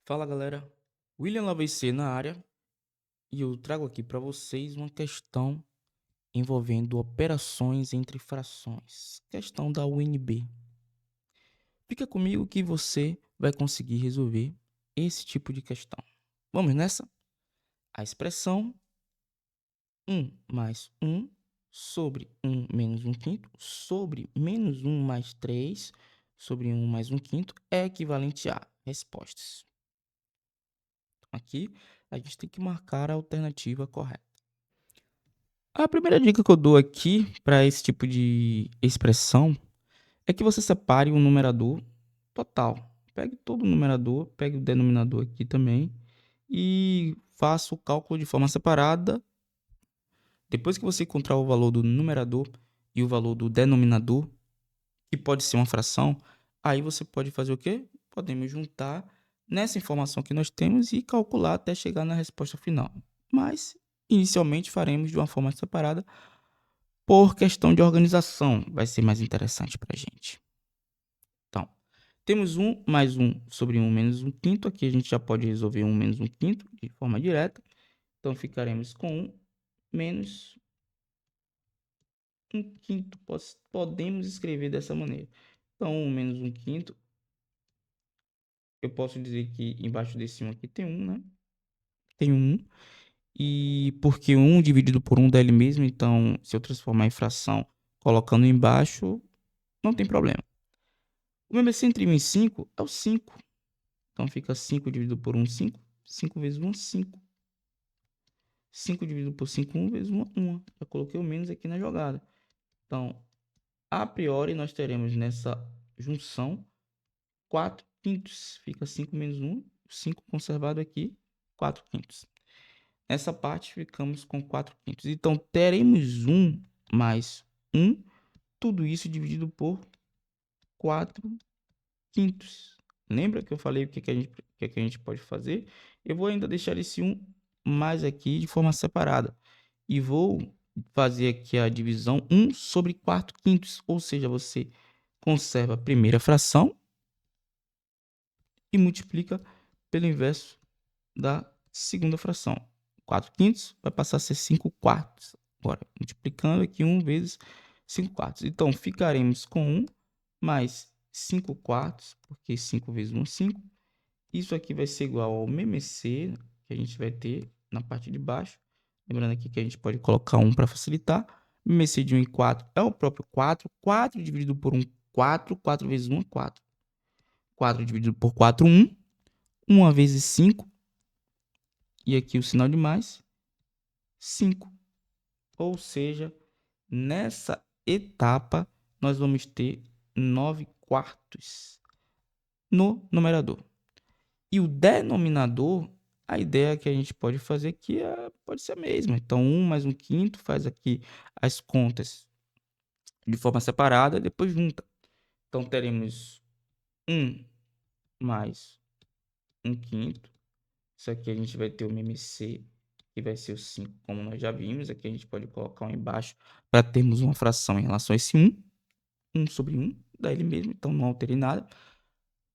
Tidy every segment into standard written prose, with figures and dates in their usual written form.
Fala galera, William LaVC na área e eu trago aqui para vocês uma questão envolvendo operações entre frações, questão da UNB. Fica comigo que você vai conseguir resolver esse tipo de questão. Vamos nessa? A expressão um mais um sobre um menos um quinto sobre menos um mais 3 sobre um mais um quinto é equivalente a respostas. Aqui a gente tem que marcar a alternativa correta. A primeira dica que eu dou aqui para esse tipo de expressão é que você separe o numerador total. Pegue todo o numerador, pegue o denominador aqui também e faça o cálculo de forma separada. Depois que você encontrar o valor do numerador e o valor do denominador, que pode ser uma fração, aí você pode fazer o quê? Podemos juntar nessa informação que nós temos e calcular até chegar na resposta final. Mas, inicialmente, faremos de uma forma separada por questão de organização. Vai ser mais interessante para a gente. Então, temos 1 mais 1 sobre 1 menos 1 quinto. Aqui a gente já pode resolver 1 menos 1 quinto de forma direta. Então, ficaremos com 1 menos 1 quinto. Podemos escrever dessa maneira. Então, 1 menos 1 quinto. Eu posso dizer que embaixo desse 1 aqui tem 1, né? Tem 1. E porque 1 dividido por 1 dá ele mesmo, então se eu transformar em fração colocando embaixo, não tem problema. O MMC entre 1 e 5 é o 5. Então fica 5 dividido por 1, 5. 5 vezes 1, 5. 5 dividido por 5, 1 vezes 1, 1. Já coloquei o menos aqui na jogada. Então, a priori, nós teremos nessa junção 4 quintos. Fica 5 menos 1, 5 conservado aqui, 4 quintos. Nessa parte, ficamos com 4 quintos. Então, teremos 1 mais 1, tudo isso dividido por 4 quintos. Lembra que eu falei o que a gente pode fazer? Eu vou ainda deixar esse 1 mais aqui de forma separada. E vou fazer aqui a divisão 1 sobre 4 quintos. Ou seja, você conserva a primeira fração e multiplica pelo inverso da segunda fração. 4 quintos vai passar a ser 5 quartos. Agora, multiplicando aqui 1 vezes 5 quartos. Então, ficaremos com 1 mais 5 quartos, porque 5 vezes 1 é 5. Isso aqui vai ser igual ao MMC, que a gente vai ter na parte de baixo. Lembrando aqui que a gente pode colocar 1 para facilitar. MMC de 1 e 4 é o próprio 4. 4 dividido por 1, 4. 4 vezes 1 é 4. 4 dividido por 4, 1. 1 vezes 5. E aqui o sinal de mais, 5. Ou seja, nessa etapa, nós vamos ter 9 quartos no numerador. E o denominador, a ideia que a gente pode fazer aqui pode ser a mesma. Então, 1 mais 1 quinto faz aqui as contas de forma separada e depois junta. Então, teremos 1 mais 1 quinto. Isso aqui a gente vai ter o MMC, que vai ser o 5, como nós já vimos. Aqui a gente pode colocar um embaixo para termos uma fração em relação a esse 1. 1 sobre 1, dá ele mesmo, então não alterei nada.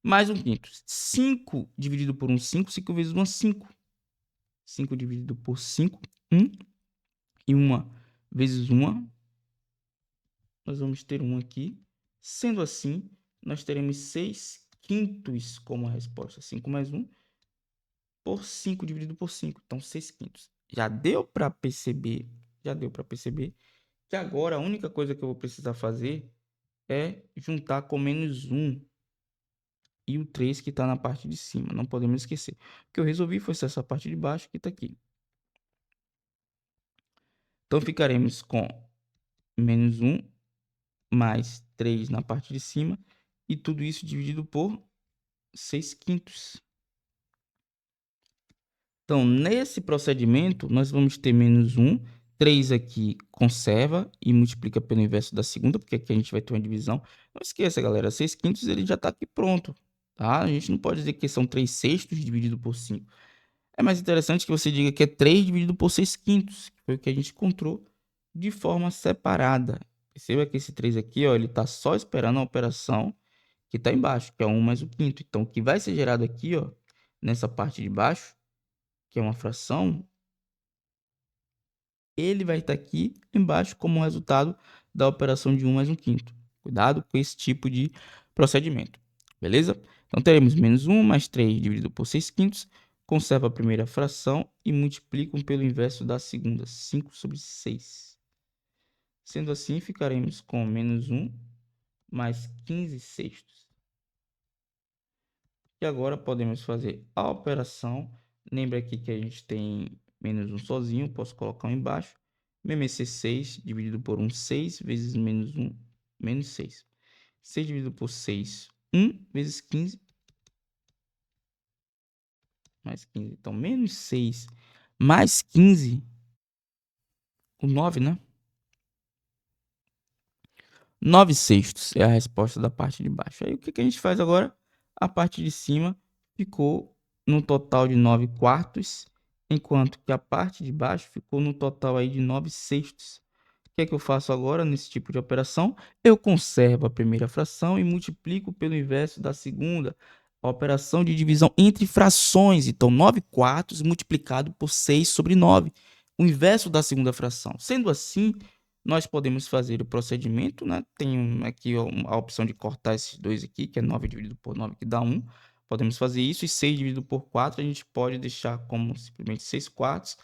Mais 1 quinto. 5 dividido por 1, 5. 5 vezes 1 é 5. 5 dividido por 5, 1. E 1 vezes 1, nós vamos ter 1 aqui. Sendo assim, nós teremos 6 quintos como resposta. 5 mais 1 por 5 dividido por 5. Então, 6 quintos. Já deu para perceber que agora a única coisa que eu vou precisar fazer é juntar com menos 1 e o 3 que está na parte de cima. Não podemos esquecer. O que eu resolvi foi essa parte de baixo que está aqui. Então, ficaremos com menos 1 mais 3 na parte de cima. E tudo isso dividido por 6 quintos. Então, nesse procedimento, nós vamos ter menos 1. 3 aqui conserva e multiplica pelo inverso da segunda, porque aqui a gente vai ter uma divisão. Não esqueça, galera, 6 quintos ele já está aqui pronto. Tá? A gente não pode dizer que são 3 sextos dividido por 5. É mais interessante que você diga que é 3 dividido por 6 quintos, que foi o que a gente encontrou de forma separada. Perceba que esse 3 aqui, ó, ele está só esperando a operação que está embaixo, que é 1 mais o quinto. Então, o que vai ser gerado aqui, ó, nessa parte de baixo, que é uma fração, ele vai estar aqui embaixo como resultado da operação de 1 mais 1/5. Cuidado com esse tipo de procedimento, beleza? Então, teremos menos 1 mais 3 dividido por 6/5, conserva a primeira fração e multiplicam pelo inverso da segunda, 5/6. Sendo assim, ficaremos com menos 1 mais 15/6. E agora podemos fazer a operação. Lembra aqui que a gente tem menos 1 sozinho, posso colocar um embaixo. Menos 6 dividido por 1, 6 vezes menos 1, menos 6. 6 dividido por 6, 1 vezes 15, mais 15. Então, menos 6 mais 15, o 9, né? 9/6 é a resposta da parte de baixo. Aí, o que a gente faz agora? A parte de cima ficou no total de 9/4, enquanto que a parte de baixo ficou no total aí de 9/6. O que eu faço agora nesse tipo de operação? Eu conservo a primeira fração e multiplico pelo inverso da segunda. A operação de divisão entre frações. Então, 9/4 multiplicado por 6/9. O inverso da segunda fração. Sendo assim, nós podemos fazer o procedimento, né? Tem aqui a opção de cortar esses dois aqui, que é 9 dividido por 9, que dá 1. Podemos fazer isso. E 6 dividido por 4, a gente pode deixar como simplesmente 6/4,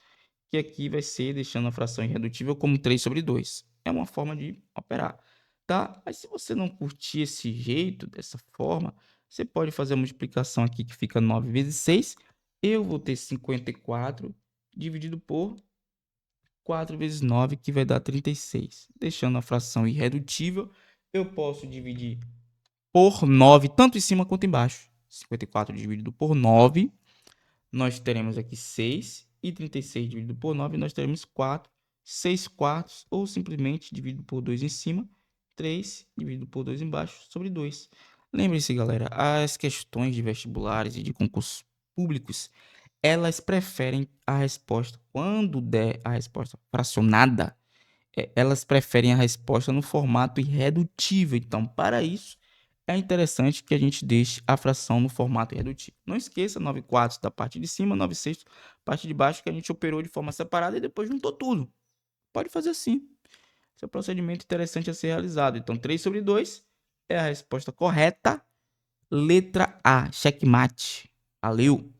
que aqui vai ser deixando a fração irredutível como 3/2. É uma forma de operar, tá? Mas se você não curtir esse jeito, dessa forma, você pode fazer a multiplicação aqui, que fica 9 vezes 6. Eu vou ter 54 dividido por 4 vezes 9, que vai dar 36. Deixando a fração irredutível, eu posso dividir por 9, tanto em cima quanto embaixo. 54 dividido por 9, nós teremos aqui 6, e 36 dividido por 9, nós teremos 4, 6/4, ou simplesmente dividido por 2 em cima, 3 dividido por 2 embaixo, sobre 2. Lembre-se, galera, as questões de vestibulares e de concursos públicos, elas preferem a resposta, quando der a resposta fracionada, elas preferem a resposta no formato irredutível. Então, para isso, é interessante que a gente deixe a fração no formato irredutível. Não esqueça 9/4 da parte de cima, 9/6 parte de baixo, que a gente operou de forma separada e depois juntou tudo. Pode fazer assim. Esse é um procedimento interessante a ser realizado. Então, 3/2 é a resposta correta. Letra A, checkmate. Valeu!